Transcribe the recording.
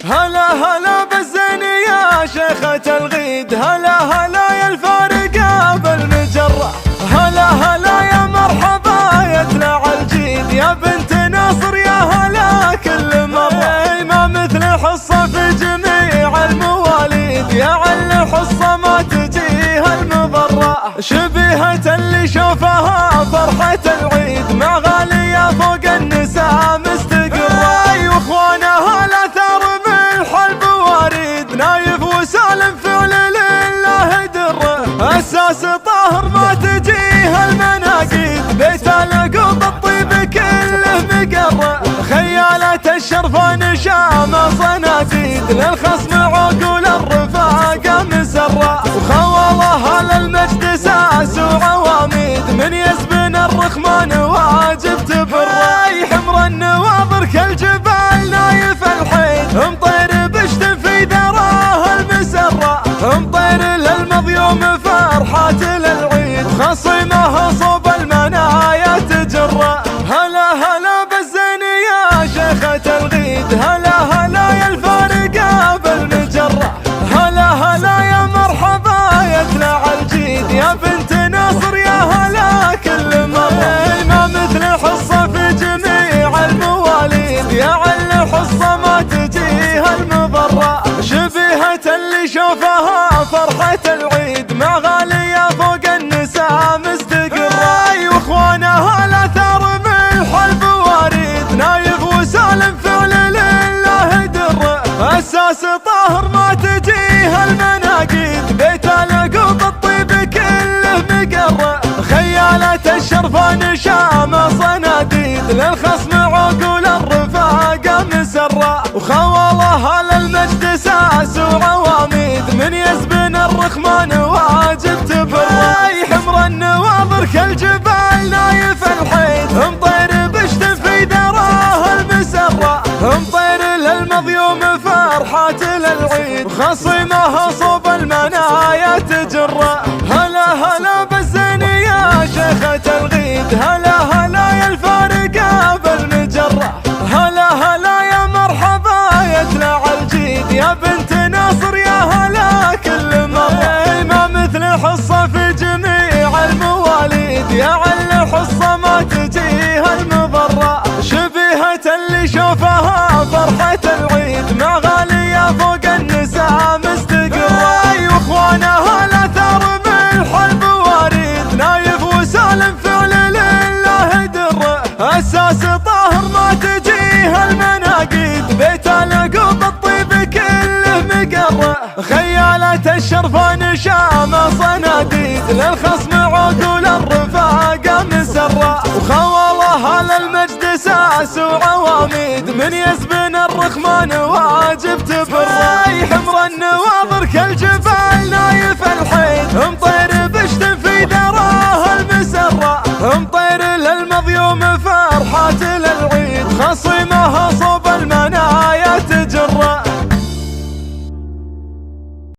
هلا هلا بالزين يا شيخة الغيد، هلا هلا يا الفارقة بالمجرة، هلا هلا يا مرحبا يطلع الجيد، يا بنت ناصر يا هلا كل مرة. ما مثل حصة في جميع المواليد، يا عل حصة ما تجيها المضرة، شبيهة اللي شوفها فرحة العيد، مع غالية فوق النساء مستقرة، واخوانها الاثار بالحلب واريد، نايف وسالم فعل لله دره، اساس طاهر ما تجيها المناقيد، بيت القوط الطيب كله مقره، خيالات الشرفة نشام صناديد، للخصم عقول الرفاقة مسرة، وخوالها للمجد ساس وعواميد، من يسبن الرخمان واجب تبره، حمر النواظر كالجبال نايف الحيد، مطير بشت في ذراه المسرة، مطير للمضيوم فرحات للعيد، خصيمه صوب المنايا تجره. هلا هلا بالزين يا شيخة الغيد، هلا هلا يا الفارقة بالمجرة، هلا هلا يا مرحبا يطلع الجيد، يا بنت ناصر يا هلا كل مرة. ما مثل حصة في جميع المواليد، يا عل حصة ما تجيها المضرة، شبيهة اللي شوفها فرحة العيد، مع غالية فوق النساء مستقرة، واخوانها الاثار بالحلب واريد، نايف وسالم فعل لله دره، اساس طاهر ما تجيها المناقيد، بيت القوط الطيب كله مقره، خيالات الشرفة نشام صناديد، للخصم عقول الرفاقة مسرة، وخوالها للمجد ساس وعواميد، من يسبن الرخمان واجب تبره، حمر النواظر كالجبال نايف الحيد، مطير بشت في ذراه المسرة، مطير للمضيوم فرحات للعيد، خصيمه صوب المنايا تجره. هلا هلا بالزين يا شيخة الغيد، هلا هلا يا الفارقة بالمجرة، هلا هلا يا مرحبا يطلع الجيد، يا بنت ناصر يا هلا كل مرة. ما مثل حصة في جميع المواليد، يا عل حصة ما تجيها المضرة، شبيهة اللي شوفها فرحة العيد، مع غالية فوق النساء مستقرة، واخوانها الاثار بالحلب واريد، نايف وسالم فعل لله دره، اساس طاهر ما تجيها المناقيد، بيت القوط الطيب كله مقره، خيالات الشرفة نشام صناديد، للخصم عقول الرفاقة مسرة، وخوالها للمجد ساس وعواميد، من يسبن الرخمان واجب تبره، حمر النواظر كالجبال نايف الحيد، مطير بشت في ذراه المسرة، مطير